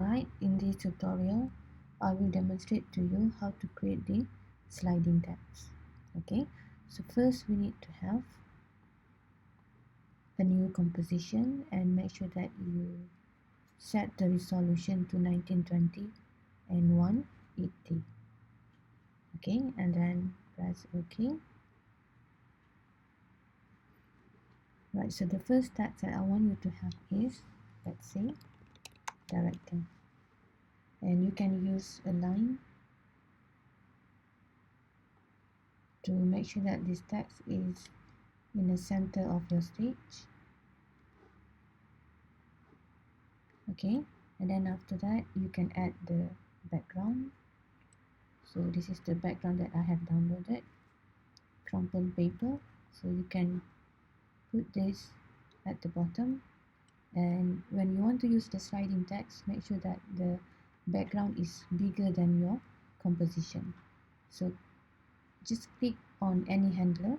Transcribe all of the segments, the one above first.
Right, in this tutorial, I will demonstrate to you how to create the sliding tabs. Okay, so first we need to have a new composition and make sure that you set the resolution to 1920 and 180. Okay, and then press OK. Right, so the first text that I want you to have is, let's say, director. And you can use a line to make sure that this text is in the center of your stage. Okay, and then after that you can add the background. So this is the background that I have downloaded, crumpled paper. So you can put this at the bottom, and when you want to use the sliding text, make sure that the background is bigger than your composition. So just click on any handler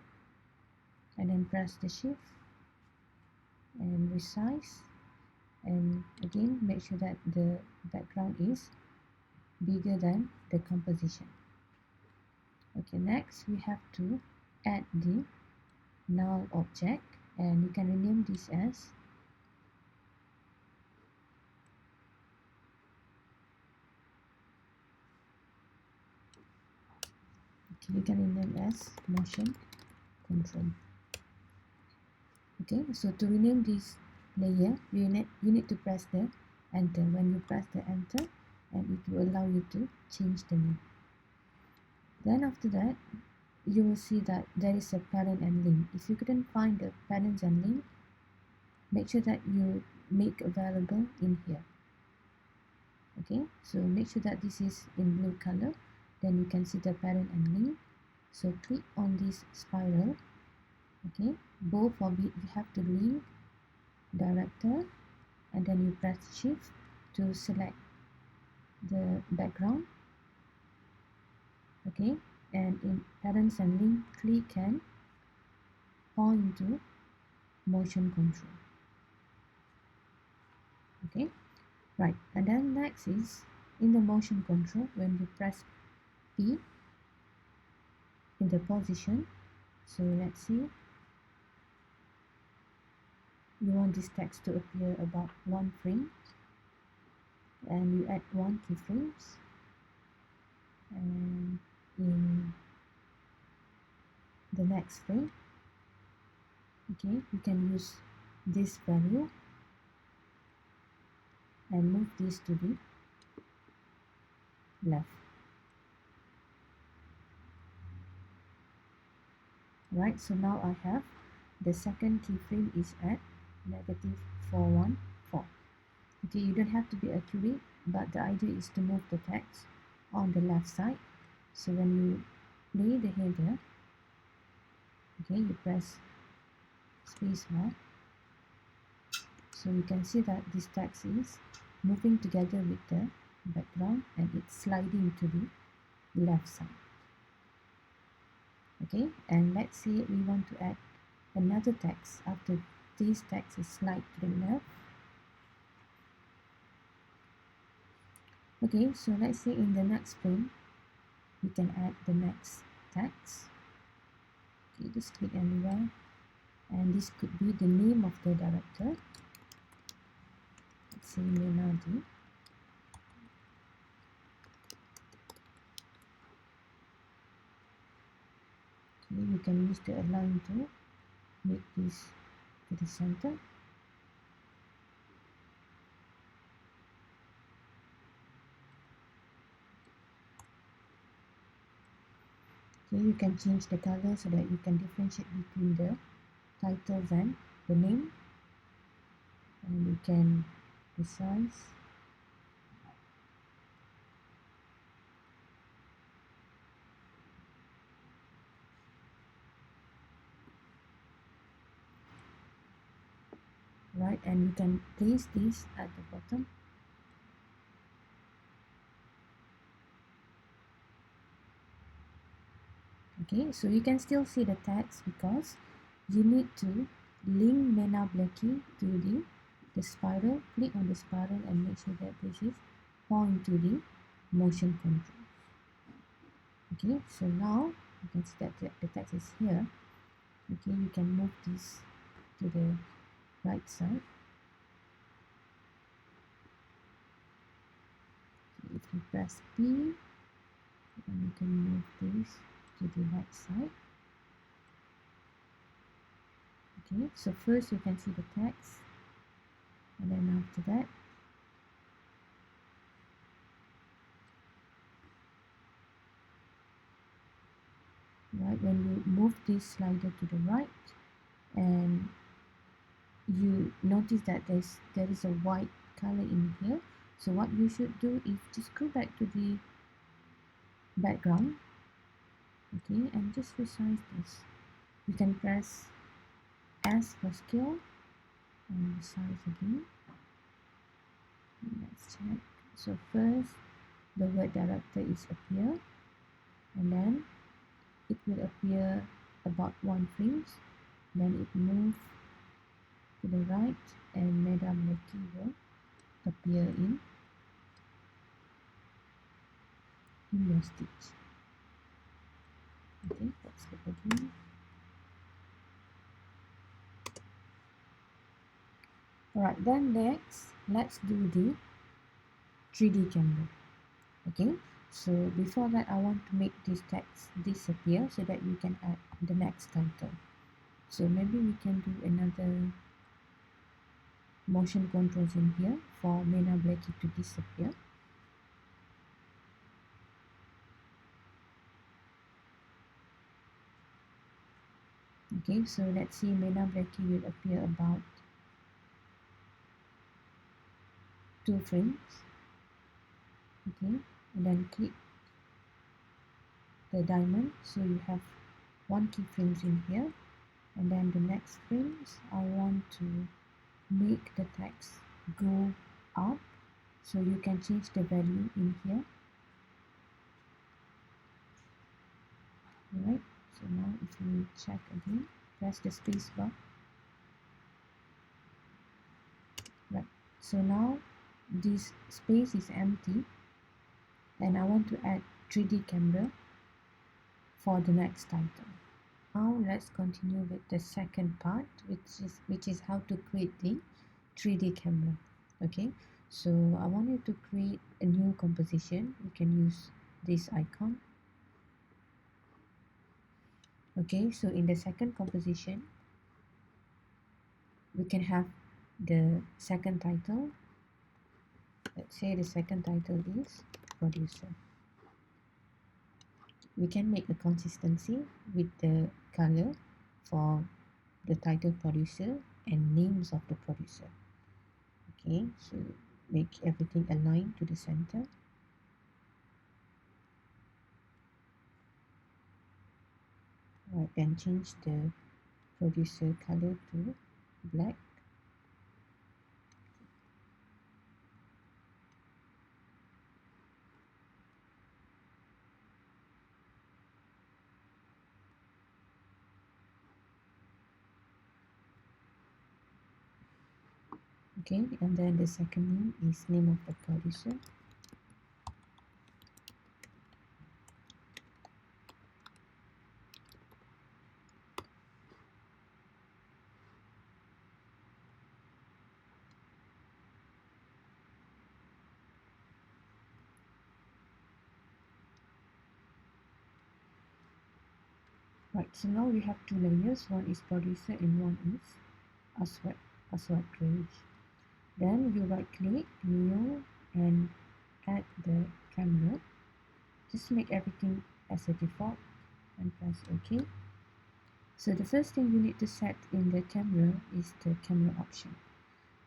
and then press the shift and resize, and again make sure that the background is bigger than the composition. Okay, next we have to add the null object, and you can rename this as motion control. Okay, so to rename this layer, you need to press the enter. When you press the enter, and it will allow you to change the name. Then after that, you will see that there is a parent and link. If you couldn't find the parents and link, make sure that you make available in here. Okay, so make sure that this is in blue color, then you can see the parent and link. So click on this spiral. Okay, both of it you have to link director, and then you press shift to select the background. Okay, and in parents and link, click and point to motion control. Okay, right, and then next is in the motion control, when you press P in the position. So let's see, you want this text to appear about 1 frame, and you add 1 keyframes, and in the next frame, okay, you can use this value and move this to the left. Right, so now I have the second keyframe is at -414. Okay, you don't have to be accurate, but the idea is to move the text on the left side. So when you play the header, okay, you press spacebar, so you can see that this text is moving together with the background, and it's sliding to the left side. Okay, and let's say we want to add another text after this text is slide to the left. Okay, so let's say in the next frame we can add the next text. Okay, just click anywhere, and this could be the name of the director. Let's say Leonardo. Okay, you can use the align to make this to the center. Okay, you can change the color so that you can differentiate between the titles and the name, and you can resize. Right, and you can place this at the bottom. Okay, so you can still see the text because you need to link Mena Blackie to the spiral. Click on the spiral and make sure that this is point to the motion control. Okay, so now you can see that the text is here. Okay, you can move this to the right side. So if you press P, then you can move this to the right side. Okay, so first you can see the text, and then after that, right, when you move this slider to the right, and you notice that there is a white color in here. So what you should do is just go back to the background, okay, and just resize this. You can press S for scale and resize again. Let's check. So first the word director is appear, and then it will appear about 1 frame, then it moves to the right, and Madam Lucky will appear in your stitch. Okay, let's look again. Alright, then next let's do the 3D camera. Okay, so before that I want to make this text disappear so that you can add the next title. So maybe we can do another motion controls in here for Mena Blackie to disappear. Okay, so let's see, Mena Blackie will appear about 2 frames. Okay, and then click the diamond, so you have 1 keyframes in here, and then the next frames I want to make the text go up, so you can change the value in here. Alright, so now if you check again, press the space bar. Right, so now this space is empty, and I want to add 3D camera for the next title. Now let's continue with the second part, which is how to create the 3D camera. Okay, so I want you to create a new composition. You can use this icon. Okay, so in the second composition, we can have the second title. Let's say the second title is producer. We can make a consistency with the color for the title producer and names of the producer. Okay, so make everything aligned to the center. Right, then change the producer color to black. Okay, and then the second name is name of the producer. Right, so now we have 2 layers. One is producer and one is Aswad Rage. Then you right click, new, and add the camera. Just make everything as a default and press OK. So the first thing you need to set in the camera is the camera option.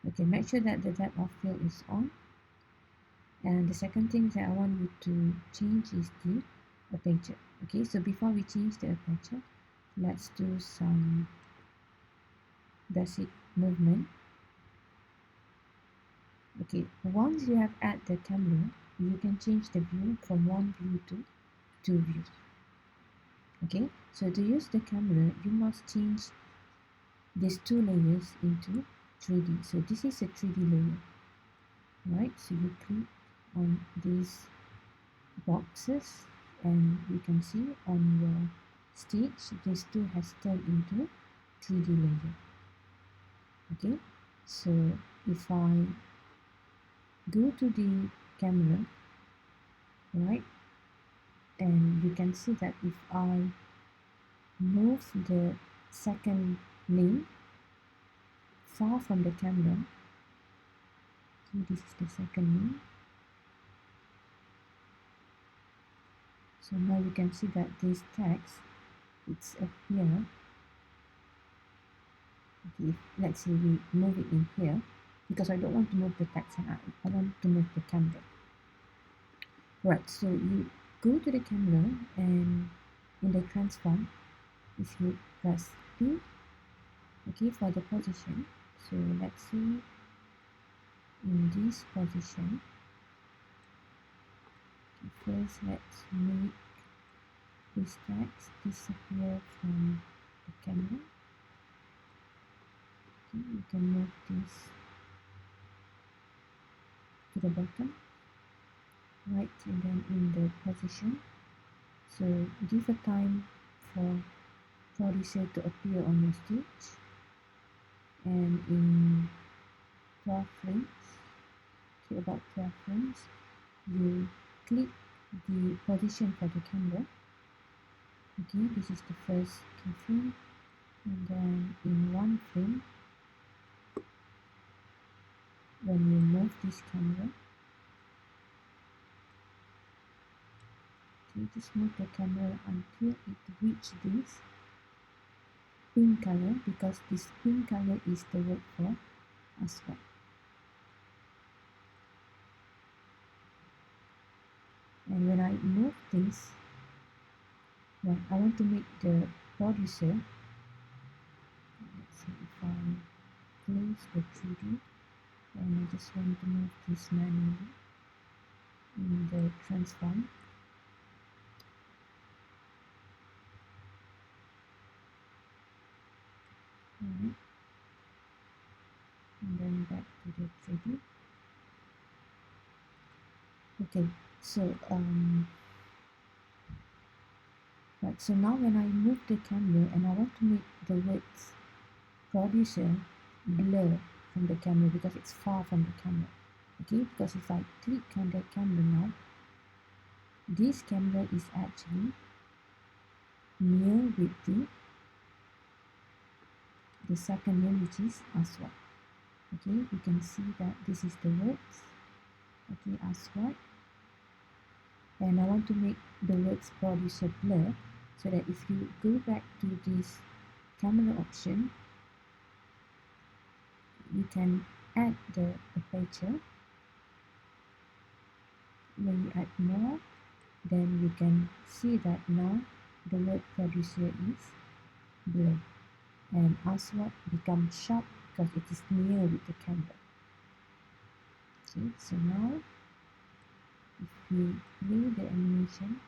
Okay, make sure that the depth of field is on. And the second thing that I want you to change is the aperture. Okay, so before we change the aperture, let's do some basic movement. Okay, once you have added the camera, you can change the view from 1 view to 2 views. Okay, so to use the camera, you must change these 2 layers into 3D. So this is a 3D layer. Right, so you click on these boxes, and you can see on your stage this two has turned into 3D layer. Okay, so if I go to the camera, right, and you can see that if I move the second link far from the camera, so this is the second link. So now you can see that this text, it's appear. Okay, let's say we move it in here, because I don't want to move the text, and I want to move the camera. Right, so you go to the camera, and in the transform, if you press P, okay, for the position. So let's say in this position, okay, first let's make this text disappear from the camera. Okay, you can move this to the bottom, right, and then in the position, so give a time for producer to appear on your stage, and in 12 frames, okay, about 12 frames, you click the position for the camera. Okay, this is the first keyframe, and then in one frame, when you move this camera, okay, just move the camera until it reaches this pink color, because this pink color is the word for asphalt. And when I move this, well, I want to make the producer, let's see if I close the 3D, and I just want to move this manually in the transform. Alright. And then back to the 3D. Okay, so right, so now when I move the camera and I want to make the words producer blur from the camera because it's far from the camera. Okay, because if I click on the camera now, this camera is actually near with the second one, which is aswad. Okay, you can see that this is the words, okay, aswad, and I want to make the words producer blur, so that if you go back to this camera option, you can add the aperture. When you add more, then you can see that now the word producer is blur, and aswad becomes sharp because it is near with the camera. Okay, so now if we play the animation,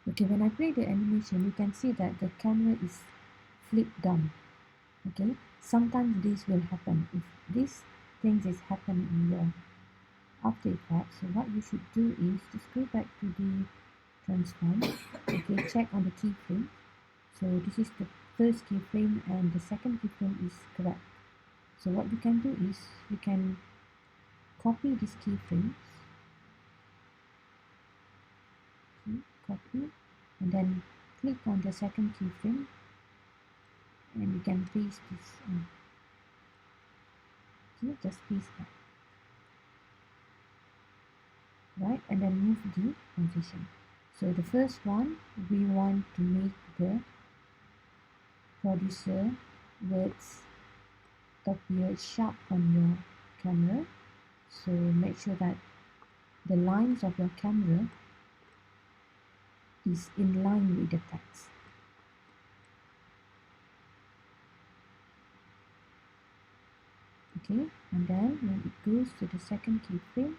okay, when I play the animation, you can see that the camera is flipped down. Okay, sometimes this will happen. If this thing is happening in your After Effects, so what you should do is just go back to the transform. Okay, check on the keyframe. So this is the first keyframe, and the second keyframe is correct. So what you can do is you can copy these keyframes. Okay, copy, and then click on the second keyframe, and you can paste this on. Okay, just paste that. Right, and then move the position. So the first one, we want to make the producer words appear sharp on your camera. So make sure that the lines of your camera is in line with the text. Okay, and then when it goes to the second keyframe,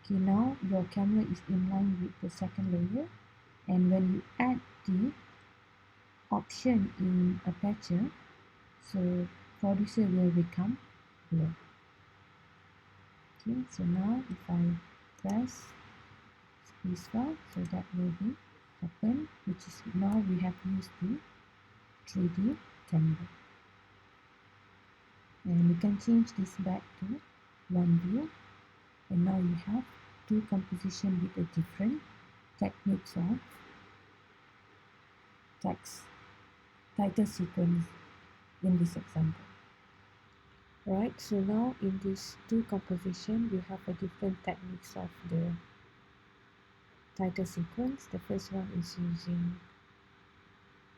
Okay, now your camera is in line with the second layer, and when you add the option in aperture, so producer will become blur. Okay, so now if I press spacebar, so that will be open, which is now we have used the 3D camera. And we can change this back to one view, and now you have two composition with a different techniques of text title sequence in this example. Right, so now in this two composition you have a different techniques of the title sequence. The first one is using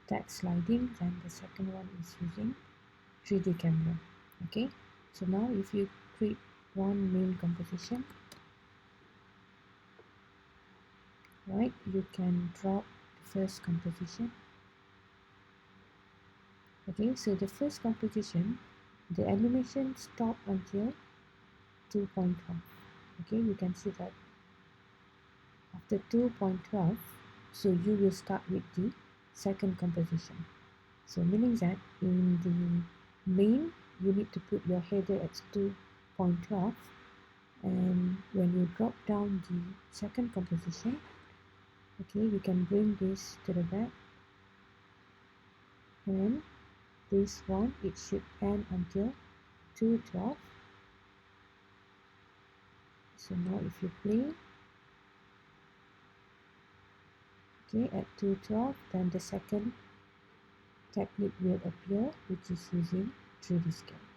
text sliding, and the second one is using 3D camera. Okay, so now if you create one main composition, right, you can drop the first composition. Okay, so the first composition, the animation stop until 2.1. Okay, you can see that after 2.12, so you will start with the second composition. So meaning that in the main, you need to put your header at 2.12, and when you drop down the second composition, okay, you can bring this to the back, and this one, it should end until 2.12. So now if you play, okay, at 2.12, then the second technique will appear, which is using 3D scale.